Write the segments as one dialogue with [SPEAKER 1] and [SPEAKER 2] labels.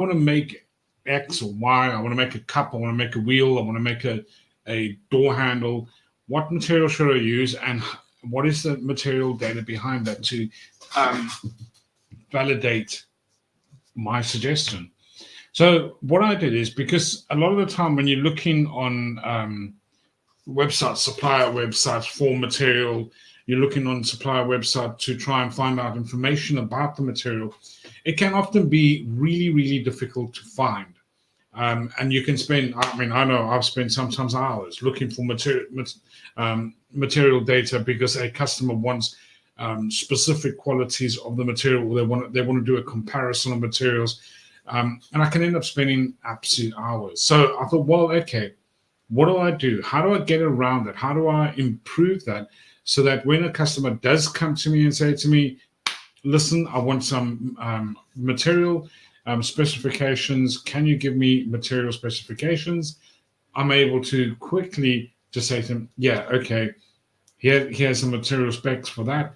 [SPEAKER 1] want to make X or Y. I want to make a cup. I want to make a wheel. I want to make a door handle. What material should I use, and what is the material data behind that to um, validate my suggestion? So what I did is, because a lot of the time when you're looking on websites, supplier websites for material, you're looking on supplier website to try and find out information about the material, it can often be really, really difficult to find. And you can spend, I mean, I know I've spent sometimes hours looking for material data because a customer wants specific qualities of the material. They want to do a comparison of materials. And I can end up spending absolute hours. So I thought, well, okay, what do I do? How do I get around it? How do I improve that so that when a customer does come to me and say to me, listen, I want some material specifications. Can you give me material specifications? I'm able to quickly just say to them, yeah, okay, here's some material specs for that.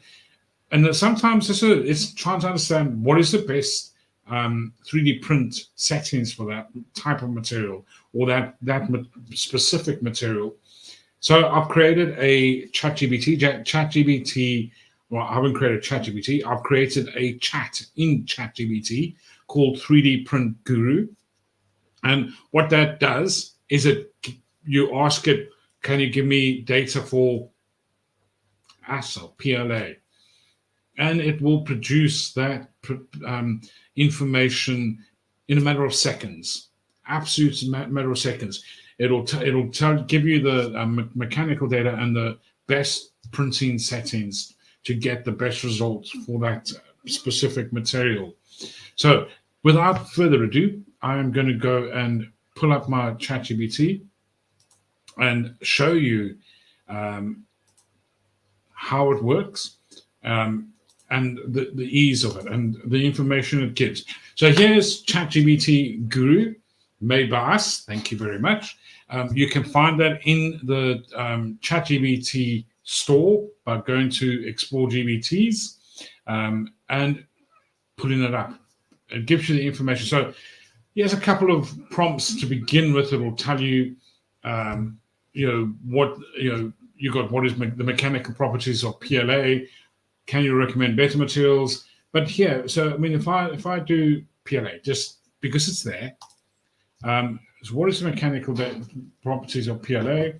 [SPEAKER 1] And sometimes it's trying to understand what is the best 3D print settings for that type of material or that specific material. So I've created a ChatGPT. Well, I haven't created ChatGPT. I've created a chat in ChatGPT called 3D Print Guru. And what that does is you ask it, can you give me data for ASA, PLA? And it will produce that information in a matter of seconds, absolute matter of seconds. It'll give you the mechanical data and the best printing settings to get the best results for that specific material. So without further ado, I am going to go and pull up my ChatGPT and show you how it works and the ease of it and the information it gives. So here's ChatGPT Guru, made by us. Thank you very much. You can find that in the ChatGPT store by going to Explore GPTs and putting it up. It gives you the information. So here's a couple of prompts to begin with. It will tell you, what you got. What is the mechanical properties of PLA? Can you recommend better materials? But here, so I mean, if I do PLA, just because it's there. So what is the mechanical properties of PLA?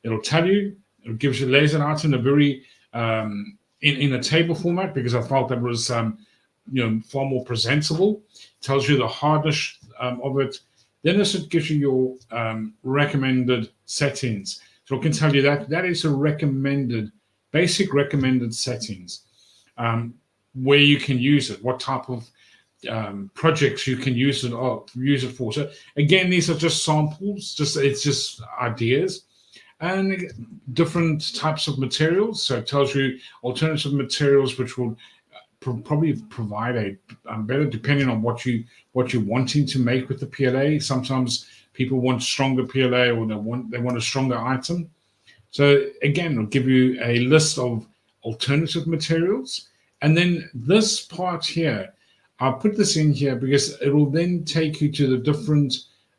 [SPEAKER 1] It'll tell you. It gives you lays it out in a very in a table format because I felt that was far more presentable. It tells you the hardness of it. Then it gives you your recommended settings. So it can tell you that is a basic recommended settings where you can use it, what type of projects you can use it for. So again, these are just samples. It's just ideas. And different types of materials. So it tells you alternative materials, which will probably provide a better, depending on what you're wanting to make with the PLA. Sometimes people want stronger PLA, or they want a stronger item. So again, it'll give you a list of alternative materials, and then this part here, I'll put this in here because it will then take you to the different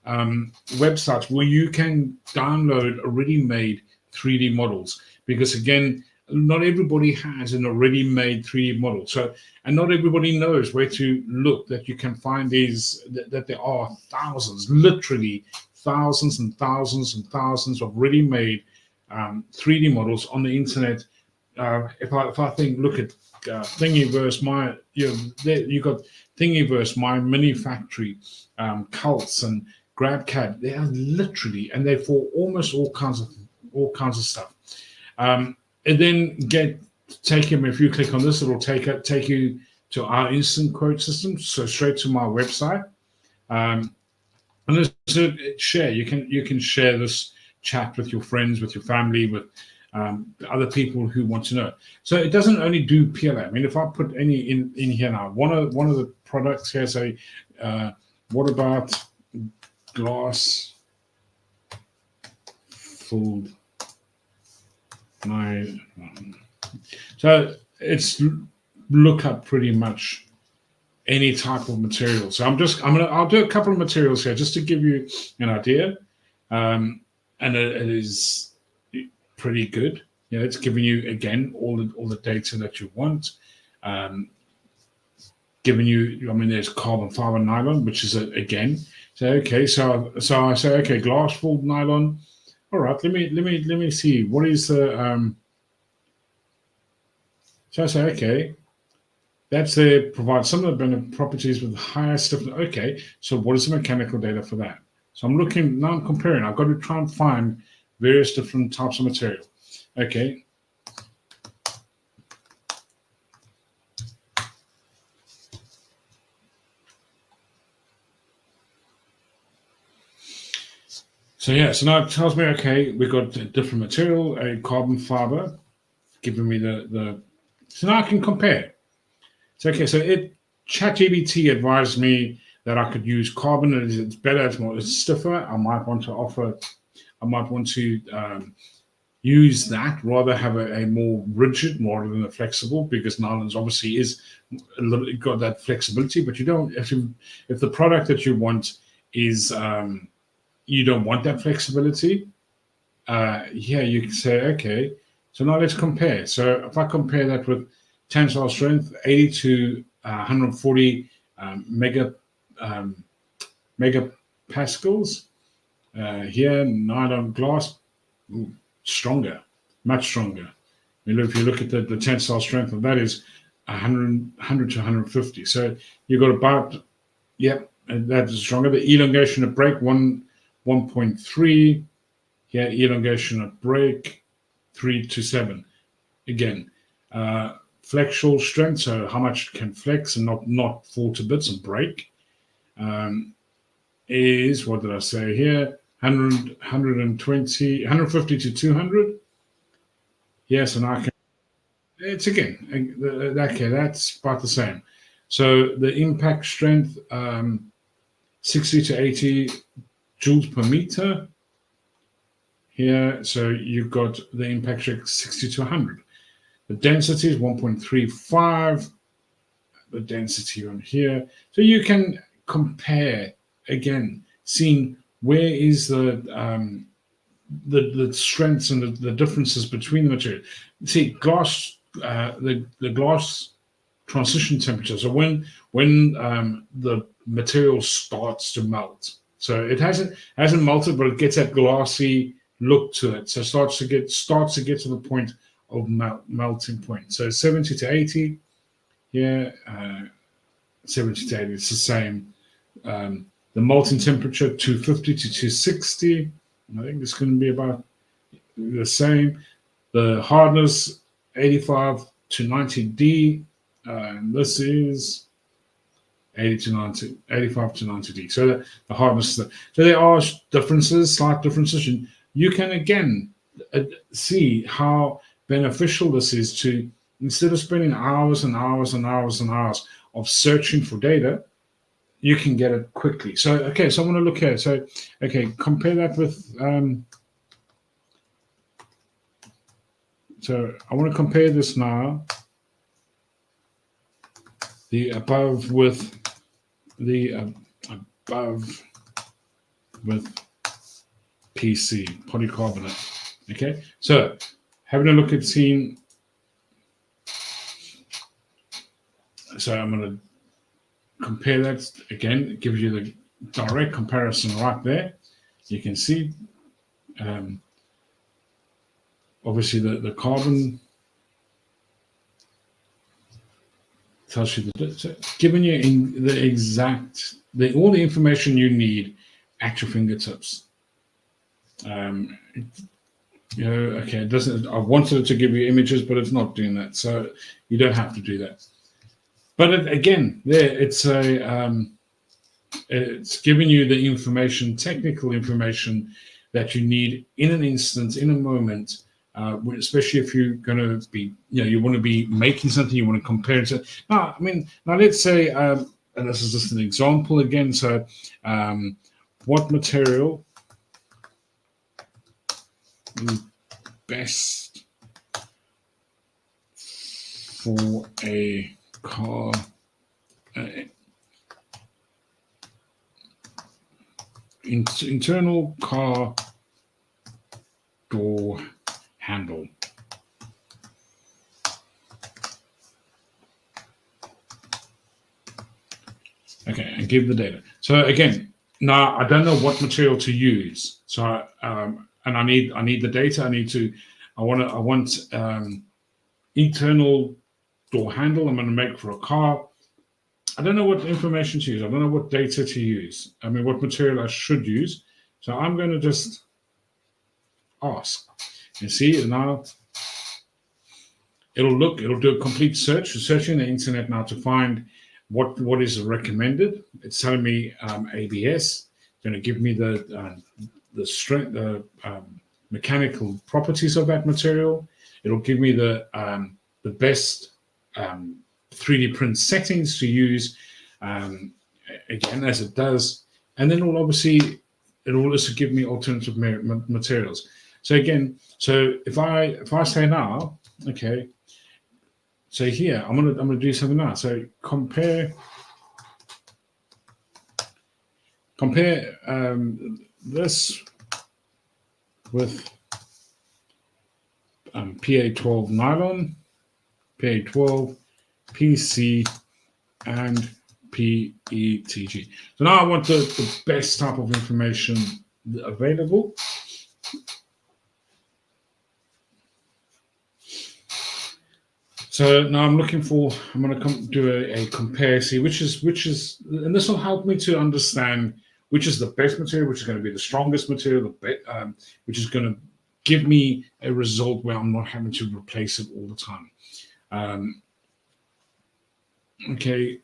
[SPEAKER 1] websites where you can download already made 3D models, because again, not everybody has an already made 3D model. So, and not everybody knows where to look, that you can find these, that there are thousands, literally thousands and thousands and thousands of ready made 3D models on the internet. If I think, look at Thingiverse, you got Thingiverse, My Mini Factory, Cults, and GrabCAD. They are literally, and they're for almost all kinds of stuff. And then take him. If you click on this, it'll take you to our instant quote system, so straight to my website. And so share. You can share this chat with your friends, with your family, with other people who want to know. So it doesn't only do PLA. I mean, if I put any in here now, one of the products here, say, what about glass food? So it's look up pretty much any type of material. So I'll do a couple of materials here just to give you an idea. And it is pretty good. It's giving you again all the data that you want. Giving you, I mean, there's carbon fiber nylon, which is again. So okay, so I say okay, glass full nylon. All right, let me see what is the. So I say okay, that's there. Provides some of the properties with the highest stiffness. Okay, so what is the mechanical data for that? So I'm looking now. I'm comparing. I've got to try and find various different types of material. Okay. So yeah, so now it tells me, okay, we've got a different material, a carbon fiber, giving me the so now I can compare. So okay, so ChatGPT advised me that I could use carbon. It's better, it's stiffer. I might want to use that rather have a more rigid rather than a flexible, because nylon's obviously is a little got that flexibility, but you don't if the product that you want is you don't want that flexibility, yeah, you can say, okay, so now let's compare. So if I compare that with tensile strength, 80 to 140 megapascals, here, nylon glass, stronger, much stronger. If you look at the tensile strength of that is 100 to 150. So you've got about, yep, and that is stronger. The elongation of break, 1.3. Here, elongation of break, 3 to 7. Again, flexural strength, so how much can flex and not fall to bits and break, is, what did I say here? 100, 120, 150 to 200. Yes, and I can, it's again, okay, that's about the same. So the impact strength, 60 to 80 joules per meter. Here, so you've got the impact strength 60 to 100. The density is 1.35. The density on here. So you can compare, again, seeing where is the strengths and the differences between the material. See, glass, the glass transition temperature. So when the material starts to melt, so it hasn't melted, but it gets that glassy look to it. So it starts to get to the point of melting point. So 70 to 80. Yeah, 70 to 80. It's the same. The molten temperature 250 to 260. I think it's going to be about the same. The hardness 85 to 90D. And this is 85 to 90D. So the hardness. So there are differences, slight differences. You can again see how beneficial this is to, instead of spending hours and hours and hours and hours of searching for data, you can get it quickly. So okay, so I want to look here. So okay, compare that with. So I want to compare this now. The above with the above with PC polycarbonate. Okay, so having a look at seeing. So I'm going to compare that again. It gives you the direct comparison right there. You can see, obviously, the carbon tells you giving you in the exact all the information you need at your fingertips. Okay, it doesn't. I wanted it to give you images, but it's not doing that. So you don't have to do that. But again, there it's it's giving you the information, technical information that you need in an instant, in a moment. Especially if you're going to be, you want to be making something, you want to compare it to. Now, I mean, now let's say, and this is just an example again. So, what material is best for a car internal car door handle. Okay, and give the data. So again, now I don't know what material to use. So and I need the data. I want internal door handle. I'm going to make for a car. I don't know what information to use. I don't know what data to use. I mean, what material I should use. So I'm going to just ask and see. And now it'll do a complete search, searching the internet now to find what is recommended. It's telling me ABS. It's going to give me the strength, the mechanical properties of that material. It'll give me the best 3D print settings to use, again, as it does. And then it'll also give me alternative materials. So again, if I say now, okay, so here I'm gonna do something now. So compare this with PA12 nylon, PA12, PC, and PETG. So now I want the best type of information available. So now I'm going to do a compare, see which is, and this will help me to understand which is the best material, which is going to be the strongest material, which is going to give me a result where I'm not having to replace it all the time. Okay,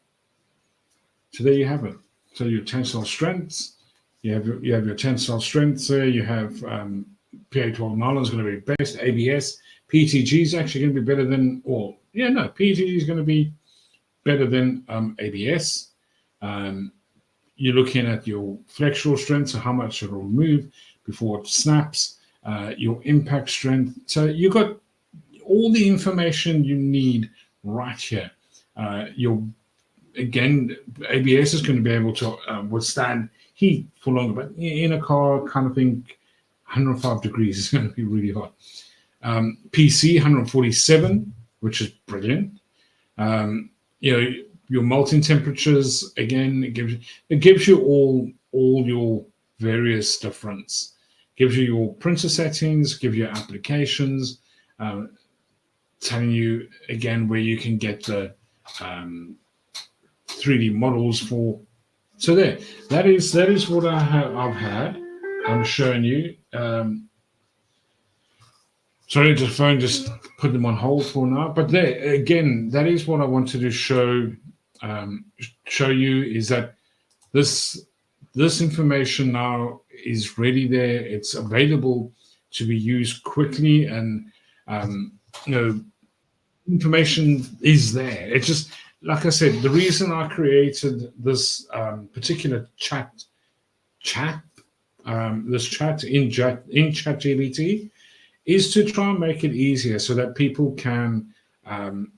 [SPEAKER 1] so there you have it. So your tensile strengths, you have your tensile strengths there. You have PA12 nylon is going to be best. ABS, PETG is actually going to be better than, PETG is going to be better than ABS. You're looking at your flexural strength, so how much it'll move before it snaps. Your impact strength. So you've got all the information you need right here. Again, ABS is going to be able to withstand heat for longer, but in a car kind of thing, 105 degrees is going to be really hot. PC 147, which is brilliant. Your melting temperatures, again, it gives you all your various difference. Gives you your printer settings, gives you applications, telling you again where you can get the 3D models for. So that is what I've had. I'm showing you. Sorry, the phone just put them on hold for now. But there again, that is what I wanted to show you, is that this information now is ready there. It's available to be used quickly, and information is there. It's just, like I said, the reason I created this particular chat in ChatGPT is to try and make it easier so that people can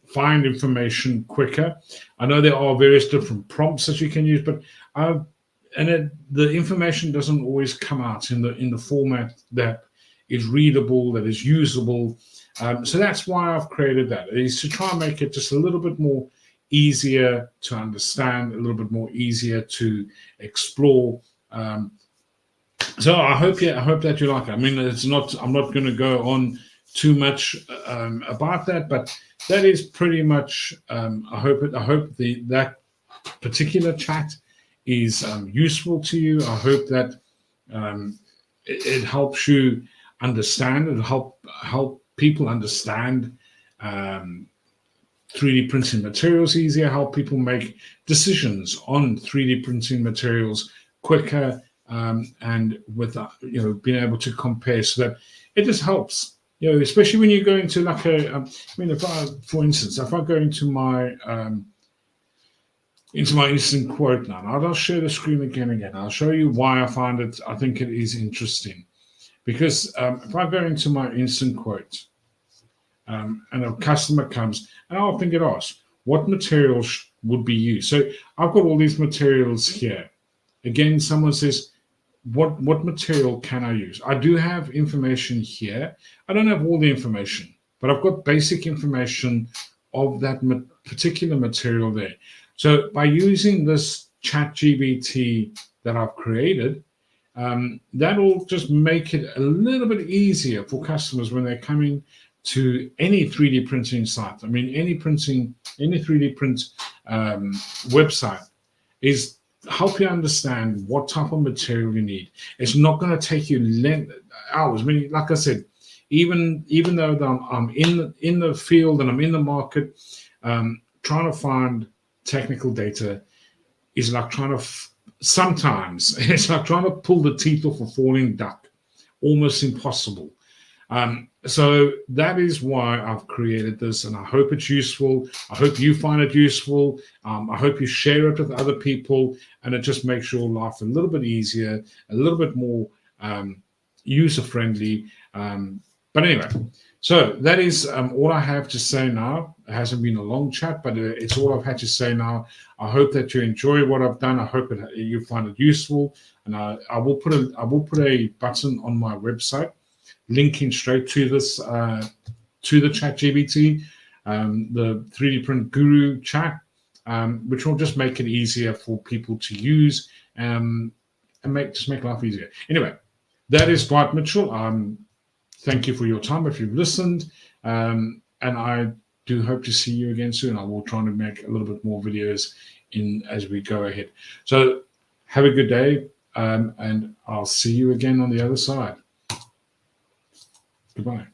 [SPEAKER 1] find information quicker. I know there are various different prompts that you can use, but the information doesn't always come out in the format that is readable, that is usable. So that's why I've created that, is to try and make it just a little bit more easier to understand, a little bit more easier to explore. So I hope that you like it. I mean, I'm not going to go on too much about that, but that is pretty much. I hope that particular chat is useful to you. I hope that it helps you understand. It'll help people understand 3D printing materials easier. Help people make decisions on 3D printing materials quicker. And with being able to compare, so that it just helps, especially when you go into like for instance, if I go into my instant quote now, I'll share the screen again. I'll show you why I think it is interesting, because if I go into my instant quote and a customer comes, and I often get asked what materials would be used. So I've got all these materials here. Again, someone says, what material can I use? I do have information here. I don't have all the information, but I've got basic information of that particular material there. So by using this ChatGPT that I've created, that'll just make it a little bit easier for customers when they're coming to any 3D printing site. I mean, any 3D print website is help you understand what type of material you need. It's not going to take you hours. I mean, like I said, even though I'm in the field and I'm in the market, trying to find technical data is like trying to sometimes it's like trying to pull the teeth off a falling duck, almost impossible. So that is why I've created this, and I hope it's useful. I hope you find it useful. I hope you share it with other people, and it just makes your life a little bit easier, a little bit more user-friendly. But anyway, so that is all I have to say now. It hasn't been a long chat, but it's all I've had to say now. I hope that you enjoy what I've done. I hope you find it useful, and I will put a button on my website linking straight to this to the ChatGPT, the 3D Print Guru chat, which will just make it easier for people to use and make life easier. Anyway, that is Dwight Mitchell. Thank you for your time if you've listened, and I do hope to see you again soon. I will try to make a little bit more videos as we go ahead. So have a good day, and I'll see you again on the other side. Goodbye.